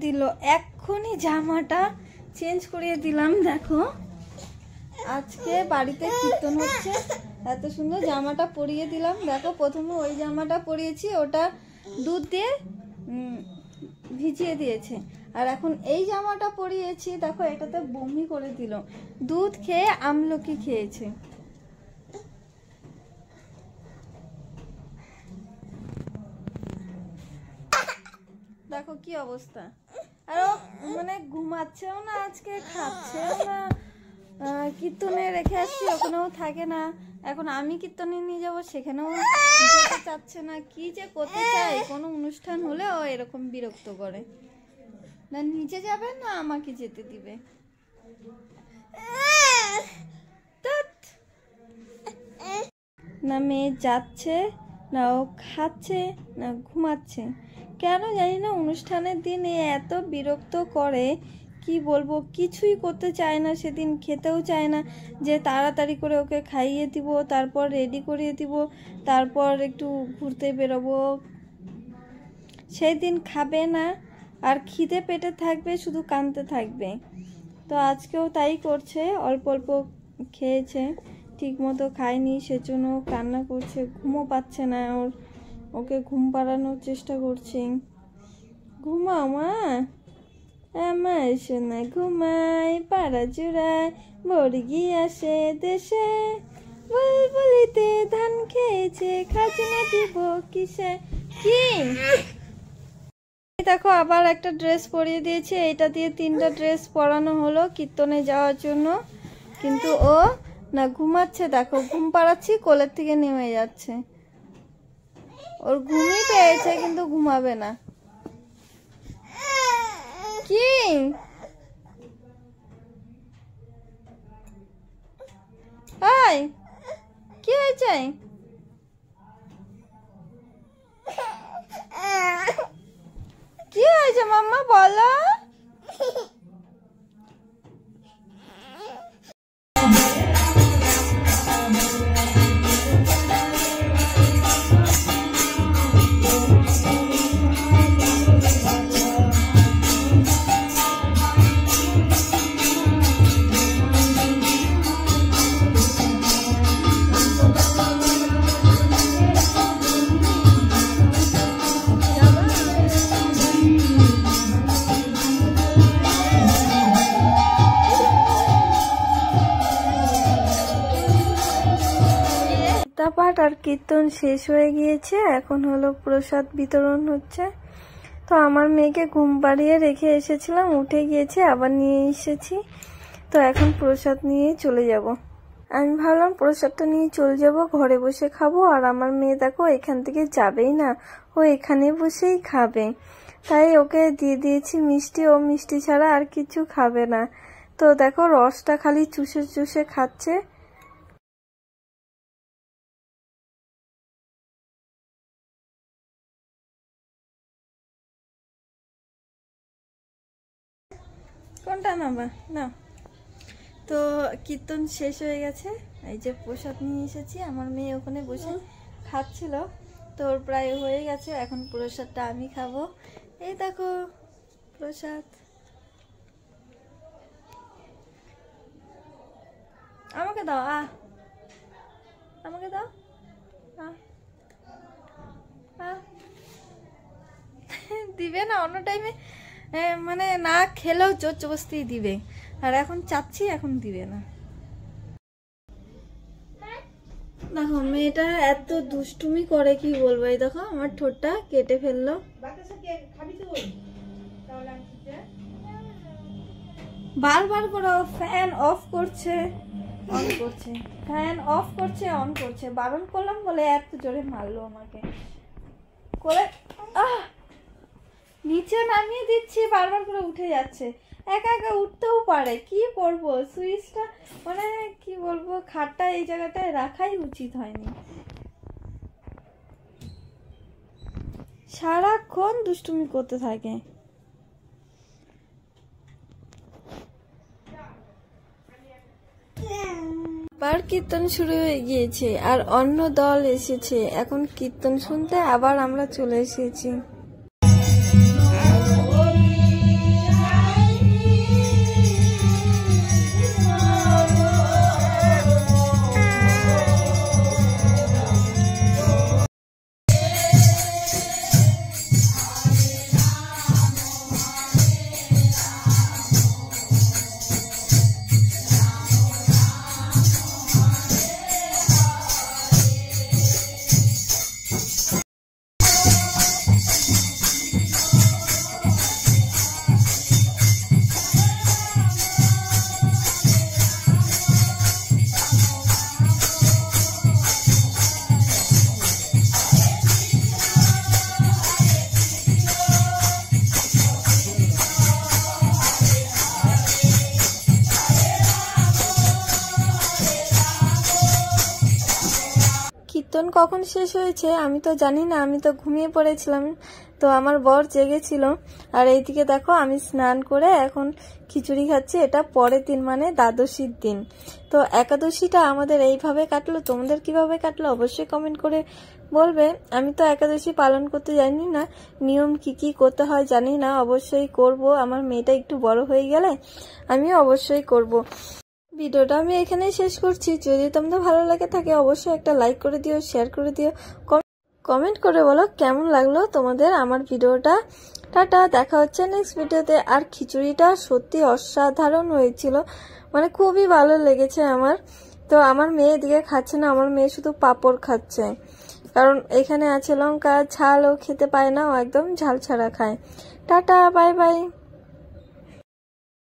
দিল, এক্ষুনি জামাটা চেঞ্জ করিয়ে দিলাম। দেখো আজকে বাড়িতে কীর্তন হচ্ছে, এত সুন্দর জামাটা পরিয়ে দিলাম। দেখো প্রথমে ওই জামাটা পরিয়েছি, ওটা দুধ দিয়ে ভিজিয়ে দিয়েছে, আর এখন এই জামাটা পরিয়েছি। দেখো এটাতে বমি করে দিল, দুধ খেয়ে আমলকি খেয়েছে। দেখো কি অবস্থা, আর মানে ঘুমাচ্ছেও না, আজকে খাচ্ছেও না। কীর্তনে রেখে আসছি, ওখানেও থাকে না। এখন আমি কীর্তনে নিয়ে যাবো, সেখানেও যেতে চাচ্ছে না। কি যে করতে চাই, কোনো অনুষ্ঠান হলে ও এরকম বিরক্ত করে, না নিচে যাবে না আমাকে যেতে দিবে। না মেয়ে যাচ্ছে, না ও খাচ্ছে, না ঘুমাচ্ছে। কেন জানি না অনুষ্ঠানের দিন এত বিরক্ত করে, কি বলবো, কিছুই করতে চায় না। সেদিন খেতেও চায় না, যে তাড়াতাড়ি করে ওকে খাইয়ে দিব, তারপর রেডি করিয়ে দিব, তারপর একটু ঘুরতে বেরোবো। সেই দিন খাবে না, আর খিদে পেটে থাকবে, শুধু কাঁদতে থাকবে। তো আজকেও তাই করছে, অল্প অল্প খেয়েছে, ঠিক মতো খায়নি, সেজন্য কান্না করছে, ঘুমও পাচ্ছে না ওর। ওকে ঘুম পাড়ানোর চেষ্টা করছি। ঘুমাও মা, আমার সোনা ঘুমায়, পাড়া জোড়ায় বর্গি আসে দেশে, বুলবুলিতে ধান খেয়েছে, খাজনা দিব কিসে। কি দেখো আবার একটা ড্রেস পরিয়ে দিয়েছে, এটা দিয়ে 3টা ড্রেস পরানো হলো কীর্তনে যাওয়ার জন্য। কিন্তু ও না ঘুমাচ্ছে, দেখো ঘুম পাড়াচ্ছি, কোলের থেকে নেমে যাচ্ছে। ওর ঘুমই পেয়েছে, কিন্তু ঘুমাবে না। কি কি হয়েছে? কি হয়েছে মাম্মা, বলো। পাঠ আর কীর্তন শেষ হয়ে গিয়েছে, এখন হলো প্রসাদ বিতরণ হচ্ছে। তো আমার মেয়েকে ঘুম পাড়িয়ে রেখে এসেছিলাম, উঠে গিয়েছে, আবার নিয়ে এসেছি। তো এখন প্রসাদ নিয়ে চলে যাব। আমি ভাবলাম প্রসাদটা নিয়ে চলে যাব, ঘরে বসে খাবো। আর আমার মেয়ে দেখো এখান থেকে যাবেই না, ও এখানে বসেই খাবে। তাই ওকে দিয়ে দিয়েছি মিষ্টি, ও মিষ্টি ছাড়া আর কিছু খাবে না। তো দেখো রসটা খালি চুষে চুষে খাচ্ছে। কোনটা নামা না। তো কীর্তন শেষ হয়ে গেছে, এই যে প্রসাদ নিয়ে এসেছি। আমার মেয়ে ওখানে বসে খাচ্ছিল, তো ওর প্রায় হয়ে গেছে। এখন প্রসাদটা আমি খাবো। এই দেখো প্রসাদ, আমাকে দাও, আমাকে দাও। দিবে না অন্য টাইমে, মানে না খেলেও জোর জবস্তি দিবে, আর এখন চাচ্ছি, এখন দিবে না। দেখো মেয়েটা এত দুষ্টুমি করে, কি বলবো। এই দেখো আমার ঠোঁটটা কেটে ফেললো। বারবার করে ফ্যান অফ করছে, অন করছে, ফ্যান অফ করছে, অন করছে। বারণ করলাম বলে এত জোরে মারলো আমাকে। করে নিচে নামিয়ে দিচ্ছি, বারবার করে উঠে যাচ্ছে। একা একা উঠতেও পারে, কি করবো। সুইচটা মানে কি বলবো, খাটটা এই জায়গাটায় রাখাই উচিত হয়নি। সারাক্ষণ দুষ্টুমি করতে থাকে। আবার কীর্তন শুরু হয়ে গিয়েছে, আর অন্য দল এসেছে। এখন কীর্তন শুনতে আবার আমরা চলে এসেছি। কীর্তন কখন শেষ হয়েছে আমি তো জানি না, আমি তো ঘুমিয়ে পড়েছিলাম। তো আমার বর জেগেছিল। আর এইদিকে দেখো আমি স্নান করে এখন খিচুড়ি খাচ্ছি। এটা পরের দিন মানে দ্বাদশীর দিন। তো একাদশীটা আমাদের এইভাবে কাটলো, তোমাদের কিভাবে কাটলো অবশ্যই কমেন্ট করে বলবে। আমি তো একাদশী পালন করতে জানি না, নিয়ম কি কি করতে হয় জানি না, অবশ্যই করব। আমার মেয়েটা একটু বড় হয়ে গেলে আমিও অবশ্যই করব। ভিডিওটা আমি এখানেই শেষ করছি। যদি তোমাদের ভালো লাগে থাকে অবশ্যই একটা লাইক করে দিও, শেয়ার করে দিও, কমেন্ট করে বলো কেমন লাগলো তোমাদের আমার ভিডিওটা। টাটা, দেখা হচ্ছে নেক্সট ভিডিওতে। আর খিচুড়িটা সত্যি অসাধারণ হয়েছিল, মানে খুবই ভালো লেগেছে আমার। তো আমার মেয়ে এদিকে খাচ্ছে না, আমার মেয়ে শুধু পাঁপড় খাচ্ছে, কারণ এখানে আছে লঙ্কা ঝাল, ও খেতে পায় না, ও একদম ঝাল ছাড়া খায়। Tata, bye bye.